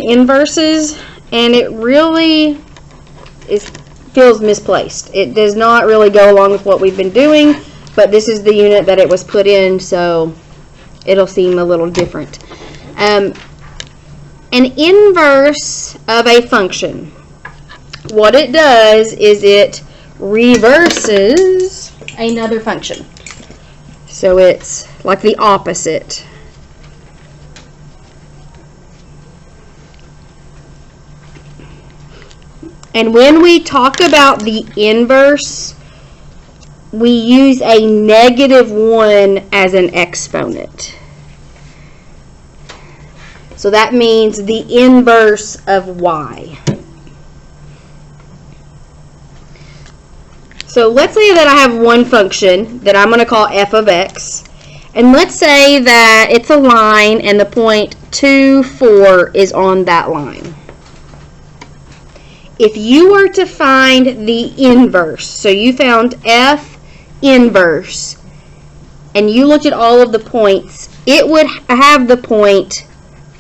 inverses, and it really feels misplaced. It does not really go along with what we've been doing, but this is the unit that it was put in, so it'll seem a little different. An inverse of a function, what it does is it reverses another function. So it's like the opposite. And when we talk about the inverse, we use a -1 as an exponent. So that means the inverse of y. So let's say that I have one function that I'm going to call f of x. And let's say that it's a line and the point 2, 4 is on that line. If you were to find the inverse, so you found f inverse, and you looked at all of the points, it would have the point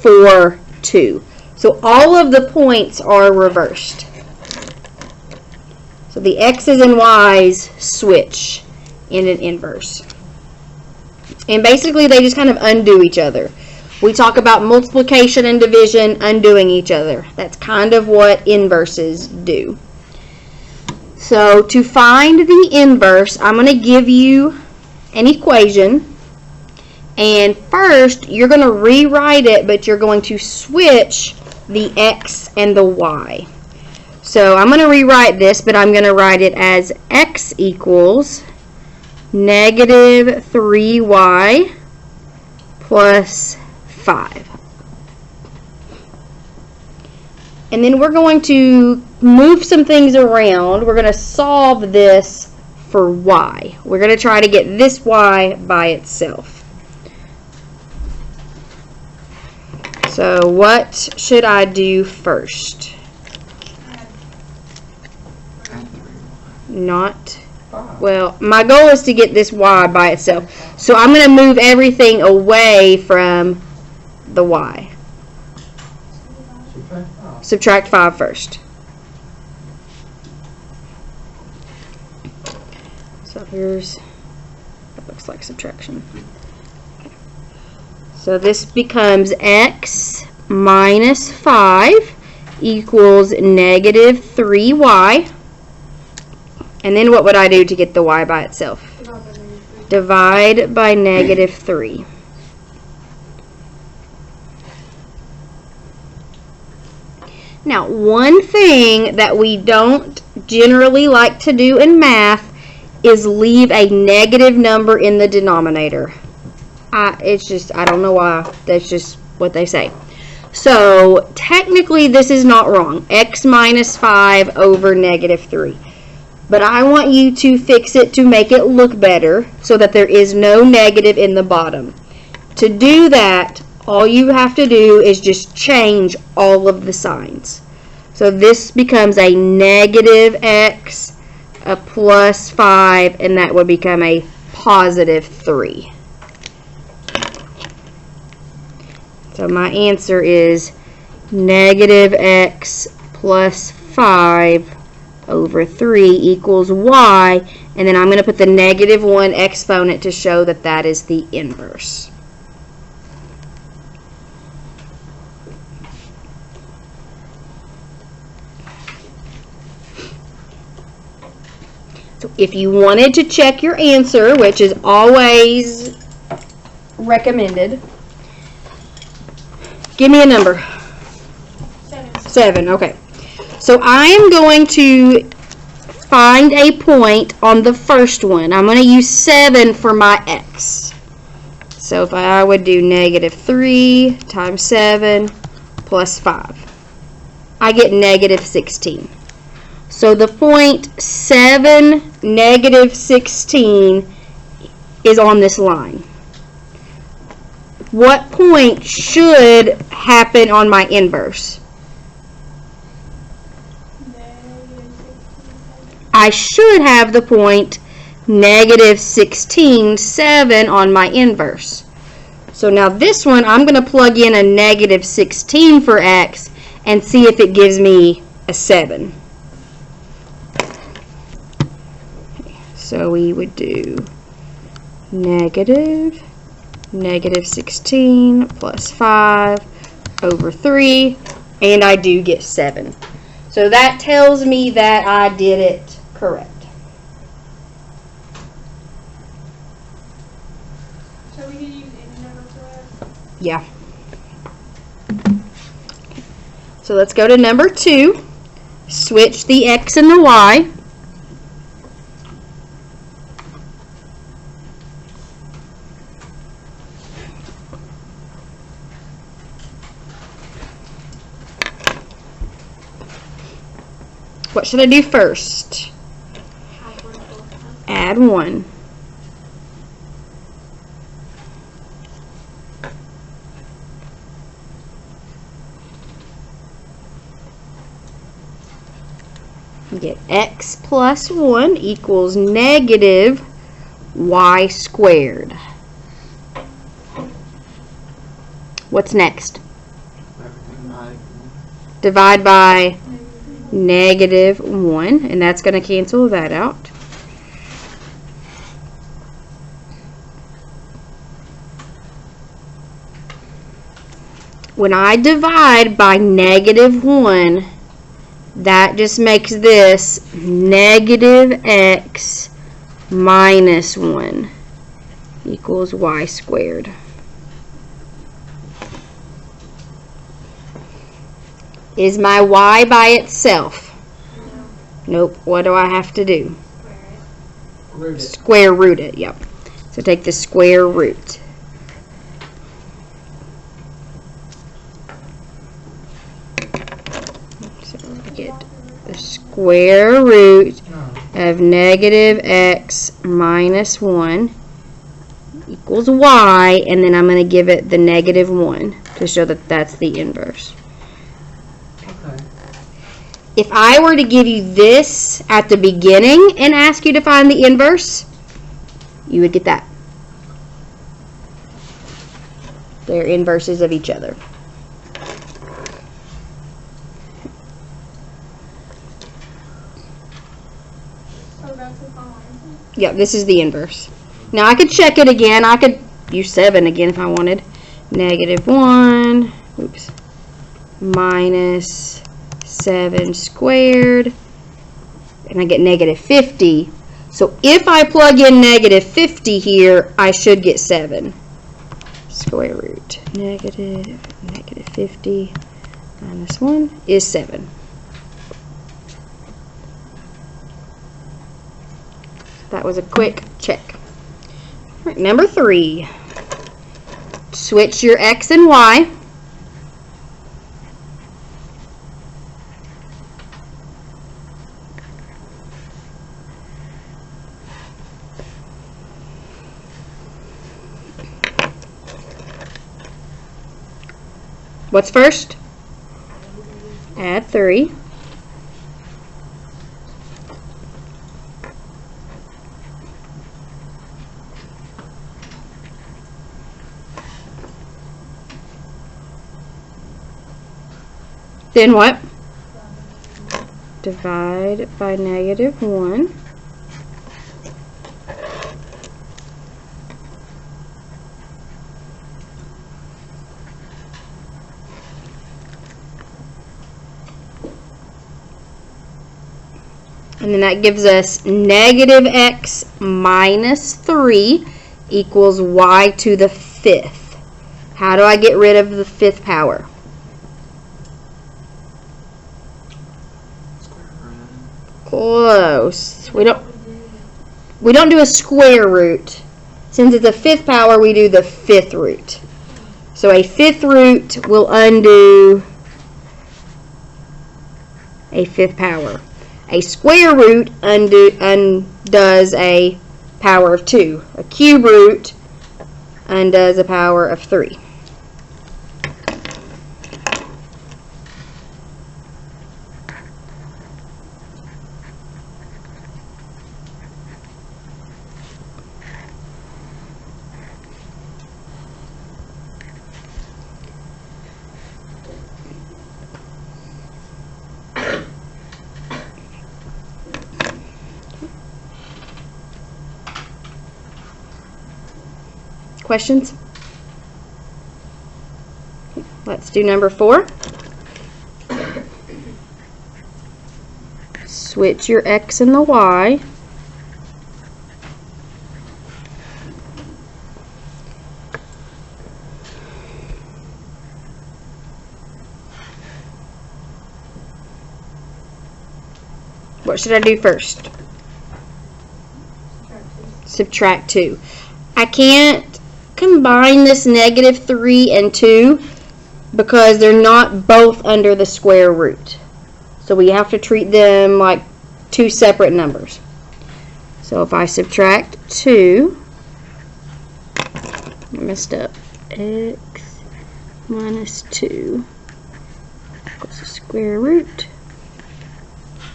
4, 2. So all of the points are reversed. So the x's and y's switch in an inverse. And basically they just kind of undo each other. We talk about multiplication and division undoing each other. That's kind of what inverses do. So to find the inverse, I'm going to give you an equation. And first, you're going to rewrite it, but you're going to switch the x and the y. So I'm going to rewrite this, but I'm going to write it as x equals -3y plus 5. And then we're going to move some things around. We're going to solve this for y. We're going to try to get this y by itself. So what should I do first? Not, well, my goal is to get this y by itself. So I'm going to move everything away from the y. Subtract 5 first. So here's, that looks like subtraction. So this becomes x minus 5 equals -3y. And then what would I do to get the y by itself? Divide by -3. Now, one thing that we don't generally like to do in math is leave a negative number in the denominator. It's just, I don't know why, that's just what they say. So, technically this is not wrong. X minus 5 over -3. But I want you to fix it to make it look better so that there is no negative in the bottom. To do that, all you have to do is just change all of the signs. So this becomes a -x, a plus 5, and that would become a positive 3. So my answer is -x plus 5 over 3 equals y, and then I'm going to put the -1 exponent to show that that is the inverse. So if you wanted to check your answer, which is always recommended, give me a number. 7, okay. So I am going to find a point on the first one. I'm going to use 7 for my x. So if I would do -3 times 7 plus 5, I get -16. So the point 7, -16 is on this line. What point should happen on my inverse? I should have the point -16, 7 on my inverse. So now this one, I'm going to plug in a negative 16 for x and see if it gives me a 7. So we would do negative 16 plus 5 over 3, and I do get 7. So that tells me that I did it correct. So we can use any number for that? Yeah. So let's go to number 2. Switch the x and the y. What should I do first? Add 1. Get x plus 1 equals negative y squared. What's next? Divide by negative 1, and that's going to cancel that out. When I divide by negative 1, that just makes this negative x minus 1 equals y squared. Is my y by itself? No. Nope. What do I have to do? Square root it. Yep. So take the square root. So we get the square root of negative x minus 1 equals y, and then I'm going to give it the negative 1 to show that that's the inverse. If I were to give you this at the beginning and ask you to find the inverse, you would get that. They're inverses of each other. So that's the final answer? Yep, this is the inverse. Now I could check it again. I could use 7 again if I wanted. Negative 1, oops, minus 7 squared, and I get negative 50. So if I plug in negative 50 here, I should get 7. Square root negative 50 minus 1 is 7. That was a quick check. All right, number 3. Switch your x and y. What's first? Add 3. Then what? Divide by negative 1. And then that gives us negative x minus 3 equals y to the 5th. How do I get rid of the 5th power? Close. We don't do a square root. Since it's a 5th power, we do the 5th root. So a 5th root will undo a 5th power. A square root undoes a power of 2. A cube root undoes a power of 3. Questions? Let's do number 4. Switch your x and the y. What should I do first? Subtract 2. I can't combine this negative 3 and 2 because they're not both under the square root. So we have to treat them like 2 separate numbers. So if I subtract 2, I messed up, x minus 2 equals the square root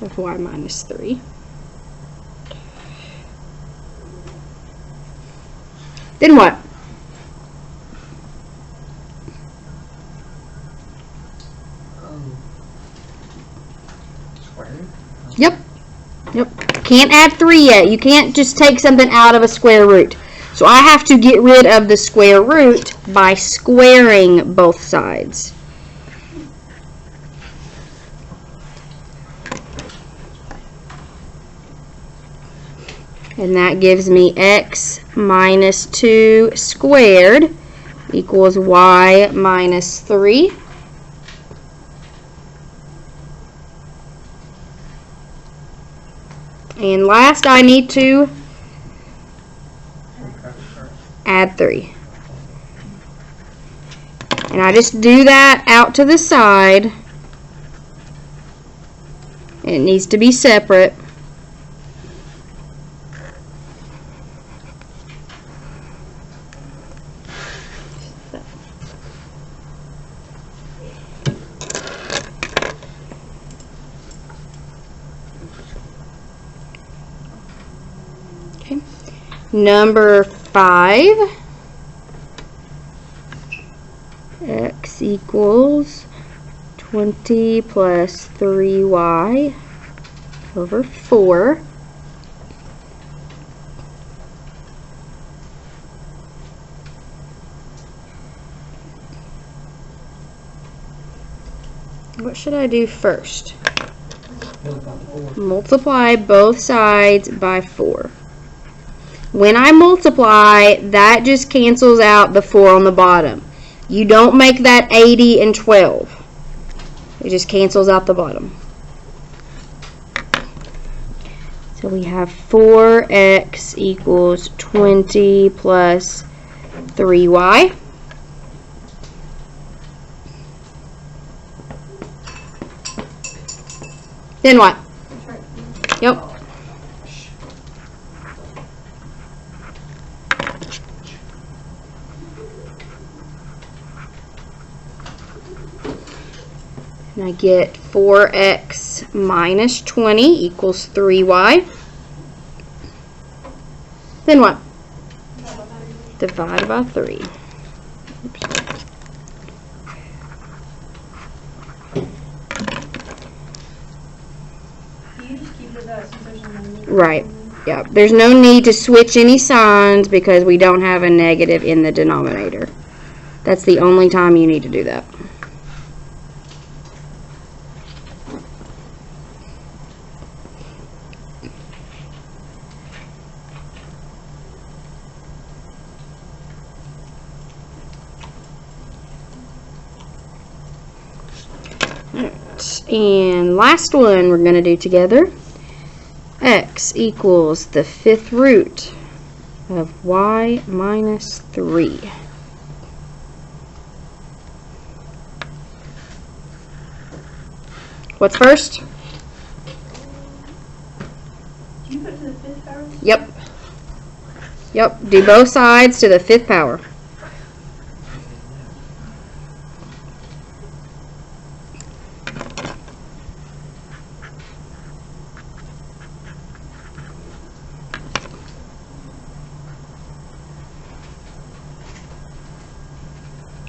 of y minus 3. Then what? Square? Yep. Can't add 3 yet. You can't just take something out of a square root. So I have to get rid of the square root by squaring both sides. And that gives me x minus 2 squared equals y minus 3. And last, I need to add 3. And I just do that out to the side. It needs to be separate. Okay. Number 5. X equals 20 plus 3y over 4. What should I do first? Multiply both sides by 4. When I multiply, that just cancels out the 4 on the bottom. You don't make that 80 and 12. It just cancels out the bottom. So we have 4x equals 20 plus 3y. Then what? Yep. And I get 4x minus 20 equals 3y. Then what? Divide by 3. Oops. Right. Yeah. There's no need to switch any signs because we don't have a negative in the denominator. That's the only time you need to do that. And last one we're going to do together. X equals the 5th root of y minus 3. What's first? You put to the 5th power? Yep. Yep. Do both sides to the 5th power.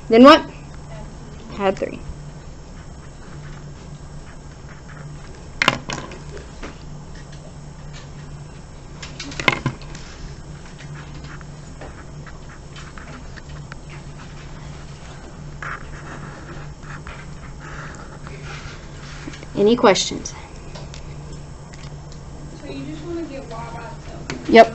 Then what? Add 3. Any questions?